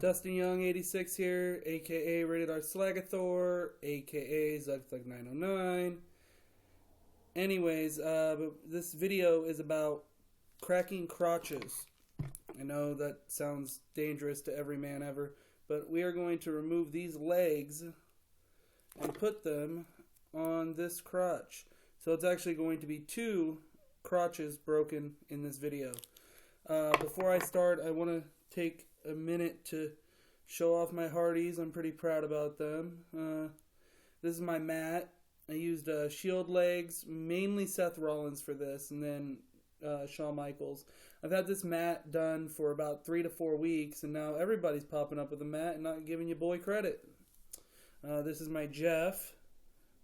Dustin Young 86 here, aka Rated R Slagathor, aka Zugthug909. Anyways, this video is about cracking crotches. I know that sounds dangerous to every man ever, but we are going to remove these legs and put them on this crotch. So it's actually going to be 2 crotches broken in this video. Before I start, I want to take a minute to show off my Hardys. I'm pretty proud about them. This is my mat. I used Shield legs, mainly Seth Rollins for this, and then Shawn Michaels. I've had this mat done for about 3 to 4 weeks, and now everybody's popping up with a mat and not giving you boy credit. This is my Jeff,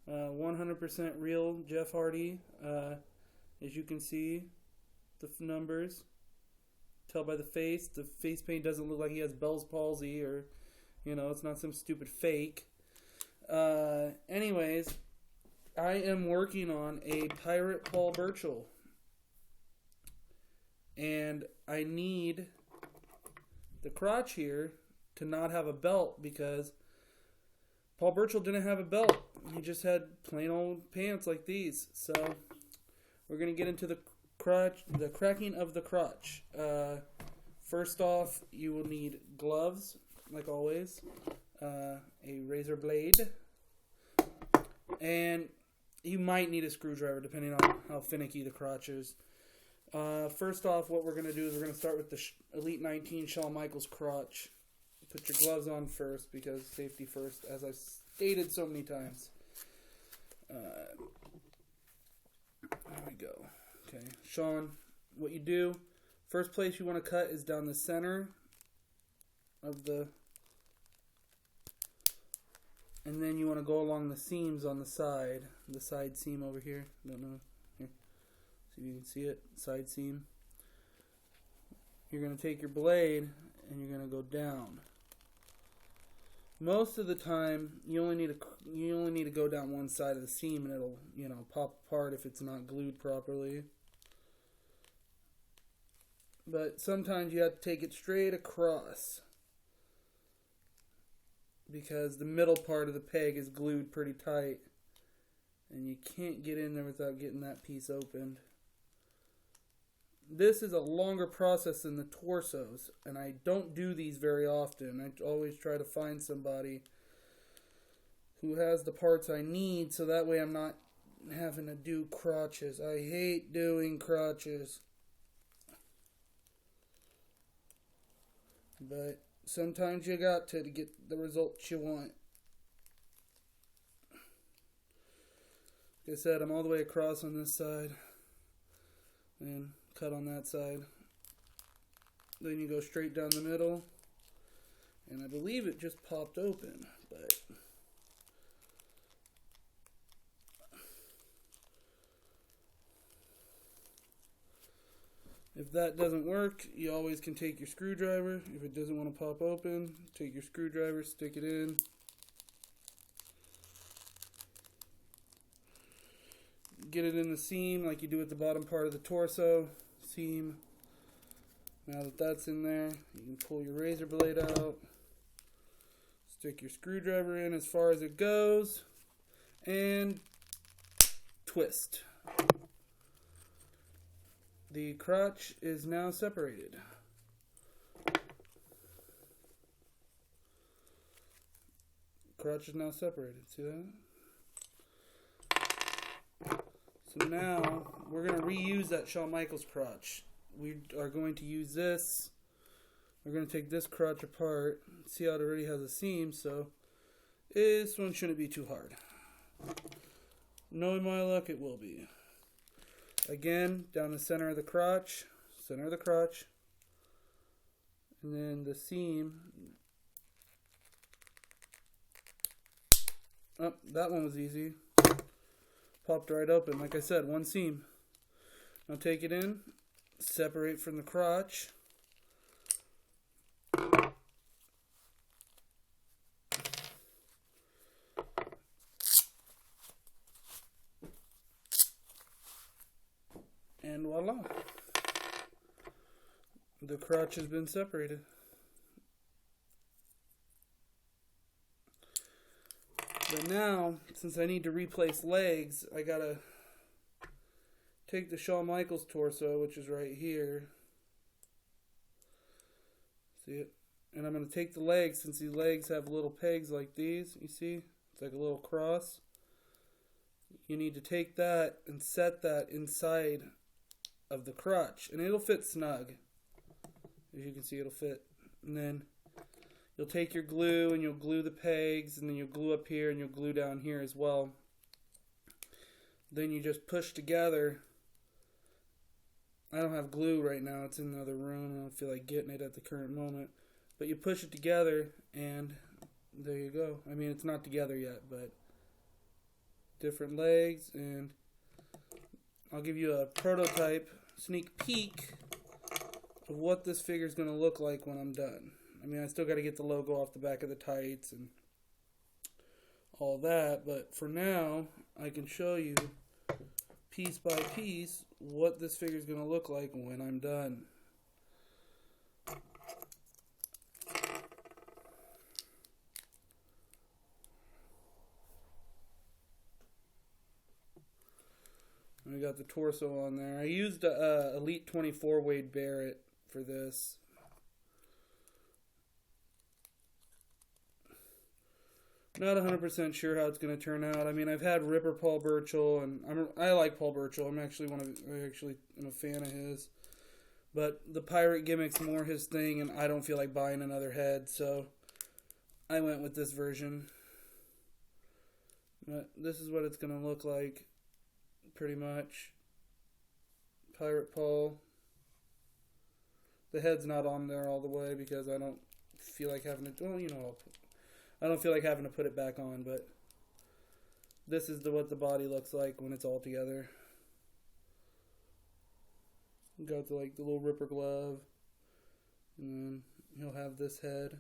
100% real Jeff Hardy. As you can see, the numbers. Tell by the face paint doesn't look like he has Bell's palsy, or, you know, it's not some stupid fake. Anyways, I am working on a Pirate Paul Burchill, and I need the crotch here to not have a belt, because Paul Burchill didn't have a belt. He just had plain old pants like these. So we're going to get into the cracking of the crotch. First off, you will need gloves, like always, a razor blade, and you might need a screwdriver depending on how finicky the crotch is. First off, what we're going to do is we're going to start with the Elite 19 Shawn Michaels crotch. Put your gloves on first, because safety first, as I've stated so many times. There we go. Okay, Shawn, what you do, first place you want to cut is down the center of the, and then you want to go along the seams on the side seam over here. Don't know, here, see if you can see it, side seam. You're going to take your blade and you're going to go down. Most of the time, you only need to go down one side of the seam, and it'll, you know, pop apart if it's not glued properly. But sometimes you have to take it straight across, because the middle part of the peg is glued pretty tight, and you can't get in there without getting that piece opened. This is a longer process than the torsos, and I don't do these very often. I always try to find somebody who has the parts I need, so that way I'm not having to do crotches. I hate doing crotches. But sometimes you got to get the results you want. Like I said, I'm all the way across on this side, and cut on that side. Then you go straight down the middle, and I believe it just popped open, but if that doesn't work, you always can take your screwdriver. If it doesn't want to pop open, take your screwdriver, stick it in. Get it in the seam like you do at the bottom part of the torso seam. Now that that's in there, you can pull your razor blade out, stick your screwdriver in as far as it goes, and twist. The crotch is now separated. Crotch is now separated. See that? So now we're going to reuse that Shawn Michaels crotch. We are going to use this. We're going to take this crotch apart. See how it already has a seam, so this one shouldn't be too hard. Knowing my luck, it will be. Again, down the center of the crotch, and then the seam. Oh, that one was easy. Popped right open. Like I said, one seam. Now take it in, separate from the crotch. And voila. The crotch has been separated. But now, since I need to replace legs, I gotta take the Shawn Michaels torso, which is right here. See it? And I'm going to take the legs, since these legs have little pegs like these. You see? It's like a little cross. You need to take that and set that inside of the crotch. And it'll fit snug. As you can see, it'll fit. And then you'll take your glue and you'll glue the pegs. And then you'll glue up here and you'll glue down here as well. Then you just push together. I don't have glue right now. It's in another room. I don't feel like getting it at the current moment. But you push it together, and there you go. I mean, it's not together yet, but different legs. And I'll give you a prototype, sneak peek of what this figure is going to look like when I'm done. I mean, I still got to get the logo off the back of the tights and all that. But for now, I can show you piece by piece what this figure is going to look like when I'm done. We got the torso on there. I used Elite 24 Wade Barrett for this. Not 100% sure how it's going to turn out. I mean, I've had Ripper Paul Burchill, and I like Paul Burchill. I'm actually am a fan of his. But the pirate gimmick's more his thing, and I don't feel like buying another head, so I went with this version. But this is what it's going to look like, pretty much. Pirate Paul. The head's not on there all the way because I don't feel like having to. Well, you know, I don't feel like having to put it back on, but this is what the body looks like when it's all together. Got the little Ripper glove, and then he'll have this head.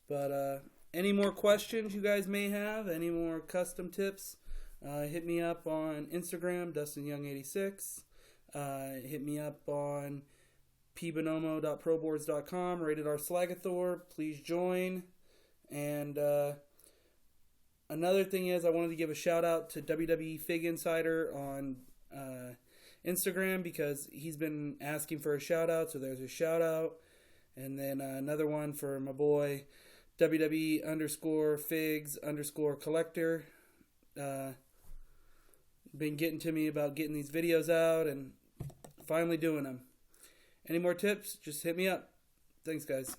But any more questions you guys may have, any more custom tips, hit me up on Instagram, DustinYoung86. Hit me up on pbonomo.proboards.com, Rated R Slagathor. Please join. And another thing is, I wanted to give a shout out to WWE Fig Insider on Instagram because he's been asking for a shout out, so there's a shout out. And then another one for my boy WWE_Figs_collector. Been getting to me about getting these videos out and finally doing them. Any more tips? Just hit me up. Thanks, guys.